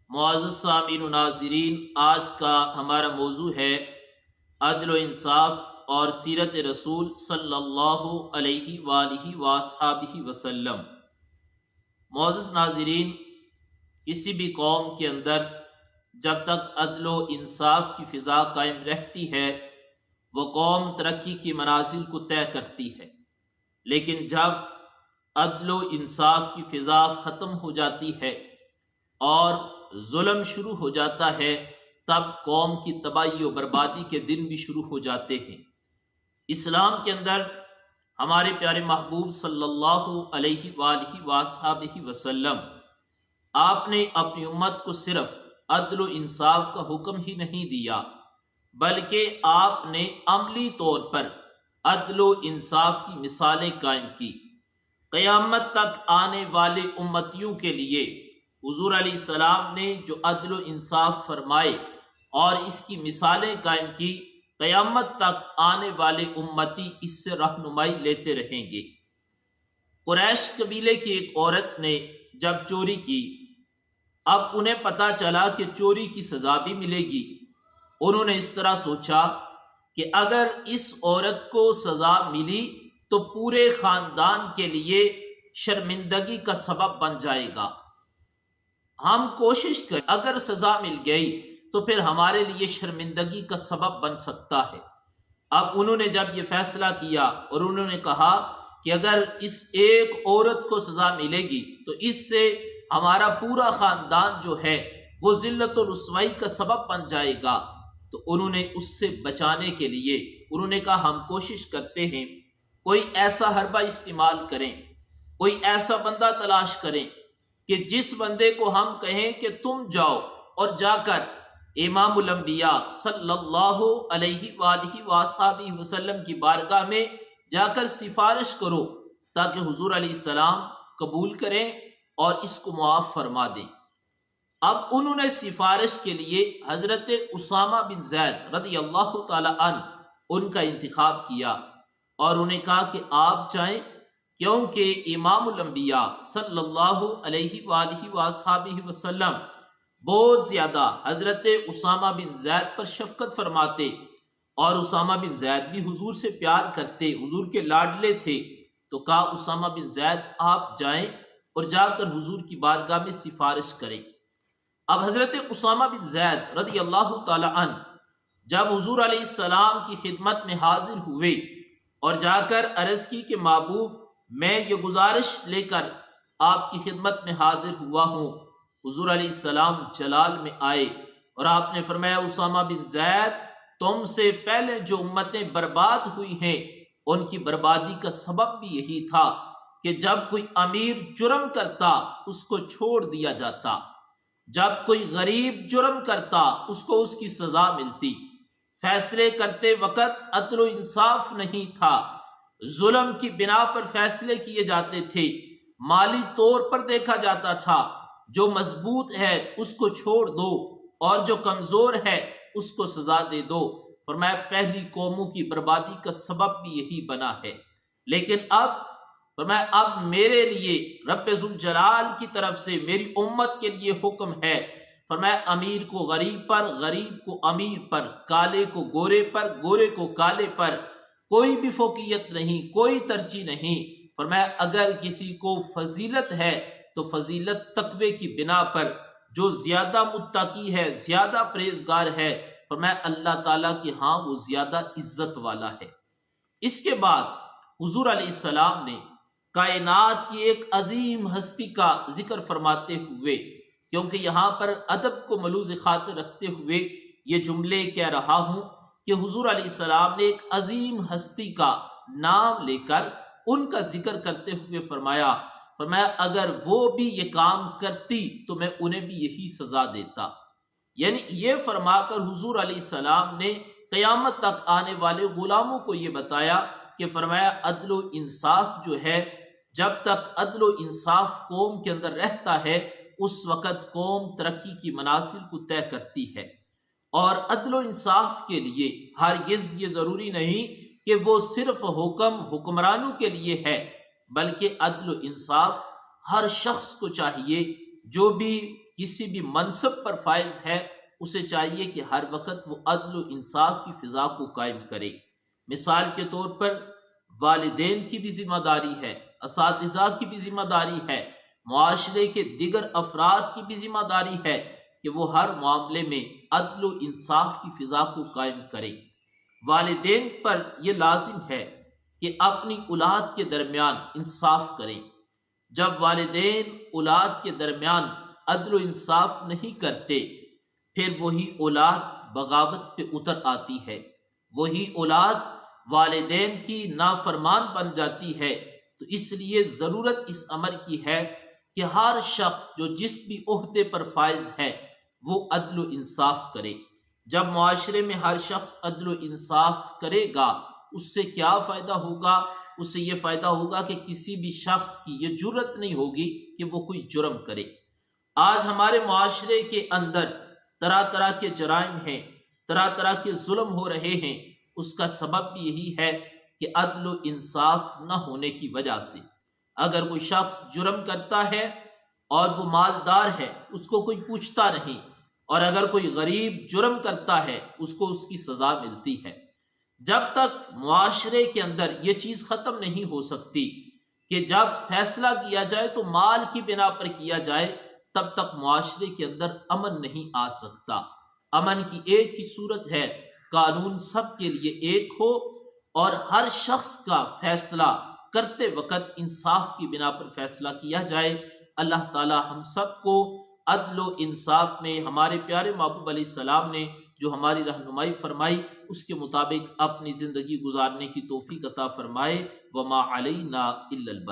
معزز سامعین و ناظرین، آج کا ہمارا موضوع ہے عدل و انصاف اور سیرت رسول صلی اللہ علیہ وآلہ وصحبہ وسلم۔ معزز ناظرین، کسی بھی قوم کے اندر جب تک عدل و انصاف کی فضا قائم رہتی ہے وہ قوم ترقی کی منازل کو طے کرتی ہے، لیکن جب عدل و انصاف کی فضا ختم ہو جاتی ہے اور ظلم شروع ہو جاتا ہے تب قوم کی تباہی و بربادی کے دن بھی شروع ہو جاتے ہیں۔ اسلام کے اندر ہمارے پیارے محبوب صلی اللہ علیہ وآلہ وصحبہ وسلم آپ نے اپنی امت کو صرف عدل و انصاف کا حکم ہی نہیں دیا، بلکہ آپ نے عملی طور پر عدل و انصاف کی مثالیں قائم کی۔ قیامت تک آنے والے امتیوں کے لیے حضور علیہ السلام نے جو عدل و انصاف فرمائے اور اس کی مثالیں قائم کی، قیامت تک آنے والے امتی اس سے رہنمائی لیتے رہیں گے۔ قریش قبیلے کی ایک عورت نے جب چوری کی، اب انہیں پتہ چلا کہ چوری کی سزا بھی ملے گی۔ انہوں نے اس طرح سوچا کہ اگر اس عورت کو سزا ملی تو پورے خاندان کے لیے شرمندگی کا سبب بن جائے گا، ہم کوشش کریں اگر سزا مل گئی تو پھر ہمارے لیے شرمندگی کا سبب بن سکتا ہے۔ اب انہوں نے جب یہ فیصلہ کیا اور انہوں نے کہا کہ اگر اس ایک عورت کو سزا ملے گی تو اس سے ہمارا پورا خاندان جو ہے وہ ذلت و رسوائی کا سبب بن جائے گا، تو انہوں نے اس سے بچانے کے لیے انہوں نے کہا ہم کوشش کرتے ہیں کوئی ایسا حربہ استعمال کریں، کوئی ایسا بندہ تلاش کریں کہ جس بندے کو ہم کہیں کہ تم جاؤ اور جا کر امام الانبیاء صلی اللہ علیہ وآلہ وصحبہ وسلم کی بارگاہ میں جا کر سفارش کرو تاکہ حضور علیہ السلام قبول کریں اور اس کو معاف فرما دیں۔ اب انہوں نے سفارش کے لیے حضرت اسامہ بن زید رضی اللہ تعالی عنہ ان کا انتخاب کیا اور انہیں کہا کہ آپ جائیں، کیونکہ امام الانبیاء صلی اللہ علیہ وآلہ وصحبہ وسلم بہت زیادہ حضرت اسامہ بن زید پر شفقت فرماتے اور اسامہ بن زید بھی حضور سے پیار کرتے، حضور کے لاڈلے تھے۔ تو کہا اسامہ بن زید آپ جائیں اور جا کر حضور کی بارگاہ میں سفارش کریں۔ اب حضرت اسامہ بن زید رضی اللہ تعالی عنہ جب حضور علیہ السلام کی خدمت میں حاضر ہوئے اور جا کر عرض کی کہ محبوب میں یہ گزارش لے کر آپ کی خدمت میں حاضر ہوا ہوں، حضور علیہ السلام جلال میں آئے اور آپ نے فرمایا اسامہ بن زید تم سے پہلے جو امتیں برباد ہوئی ہیں ان کی بربادی کا سبب بھی یہی تھا کہ جب کوئی امیر جرم کرتا اس کو چھوڑ دیا جاتا، جب کوئی غریب جرم کرتا اس کو اس کی سزا ملتی، فیصلے کرتے وقت عدل و انصاف نہیں تھا، ظلم کی بنا پر فیصلے کیے جاتے تھے، مالی طور پر دیکھا جاتا تھا جو مضبوط ہے اس کو چھوڑ دو اور جو کمزور ہے اس کو سزا دے دو۔ فرمایا پہلی قوموں کی بربادی کا سبب بھی یہی بنا ہے، لیکن اب فرمایا اب میرے لیے رب ذوالجلال کی طرف سے میری امت کے لیے حکم ہے، فرمایا امیر کو غریب پر، غریب کو امیر پر، کالے کو گورے پر، گورے کو کالے پر، کوئی بھی فوقیت نہیں، کوئی ترجیح نہیں۔ فرمایا اگر کسی کو فضیلت ہے تو فضیلت تقوی کی بنا پر، جو زیادہ متقی ہے، زیادہ پرہیزگار ہے، فرمایا اللہ تعالیٰ کی ہاں وہ زیادہ عزت والا ہے۔ اس کے بعد حضور علیہ السلام نے کائنات کی ایک عظیم ہستی کا ذکر فرماتے ہوئے، کیونکہ یہاں پر ادب کو ملوز خاطر رکھتے ہوئے یہ جملے کہہ رہا ہوں کہ حضور علیہ السلام نے ایک عظیم ہستی کا نام لے کر ان کا ذکر کرتے ہوئے فرمایا اگر وہ بھی یہ کام کرتی تو میں انہیں بھی یہی سزا دیتا۔ یعنی یہ فرما کر حضور علیہ السلام نے قیامت تک آنے والے غلاموں کو یہ بتایا کہ فرمایا عدل و انصاف جو ہے، جب تک عدل و انصاف قوم کے اندر رہتا ہے اس وقت قوم ترقی کی منازل کو طے کرتی ہے۔ اور عدل و انصاف کے لیے ہرگز یہ ضروری نہیں کہ وہ صرف حکمرانوں کے لیے ہے، بلکہ عدل و انصاف ہر شخص کو چاہیے جو بھی کسی بھی منصب پر فائز ہے اسے چاہیے کہ ہر وقت وہ عدل و انصاف کی فضا کو قائم کرے۔ مثال کے طور پر والدین کی بھی ذمہ داری ہے، اساتذہ کی بھی ذمہ داری ہے، معاشرے کے دیگر افراد کی بھی ذمہ داری ہے کہ وہ ہر معاملے میں عدل و انصاف کی فضا کو قائم کرے۔ والدین پر یہ لازم ہے کہ اپنی اولاد کے درمیان انصاف کریں۔ جب والدین اولاد کے درمیان عدل و انصاف نہیں کرتے پھر وہی اولاد بغاوت پہ اتر آتی ہے، وہی اولاد والدین کی نافرمان بن جاتی ہے۔ تو اس لیے ضرورت اس امر کی ہے کہ ہر شخص جو جس بھی عہدے پر فائز ہے وہ عدل و انصاف کرے۔ جب معاشرے میں ہر شخص عدل و انصاف کرے گا اس سے کیا فائدہ ہوگا؟ اس سے یہ فائدہ ہوگا کہ کسی بھی شخص کی یہ جرت نہیں ہوگی کہ وہ کوئی جرم کرے۔ آج ہمارے معاشرے کے اندر طرح طرح کے جرائم ہیں، طرح طرح کے ظلم ہو رہے ہیں، اس کا سبب بھی یہی ہے کہ عدل و انصاف نہ ہونے کی وجہ سے۔ اگر کوئی شخص جرم کرتا ہے اور وہ مالدار ہے اس کو کوئی پوچھتا نہیں، اور اگر کوئی غریب جرم کرتا ہے اس کو اس کی سزا ملتی ہے۔ جب تک معاشرے کے اندر یہ چیز ختم نہیں ہو سکتی کہ جب فیصلہ کیا جائے تو مال کی بنا پر کیا جائے، تب تک معاشرے کے اندر امن نہیں آ سکتا۔ امن کی ایک ہی صورت ہے، قانون سب کے لیے ایک ہو اور ہر شخص کا فیصلہ کرتے وقت انصاف کی بنا پر فیصلہ کیا جائے۔ اللہ تعالی ہم سب کو عدل و انصاف میں ہمارے پیارے محبوب علیہ السلام نے جو ہماری رہنمائی فرمائی اس کے مطابق اپنی زندگی گزارنے کی توفیق عطا فرمائے۔ وما علینا الا البلاغ۔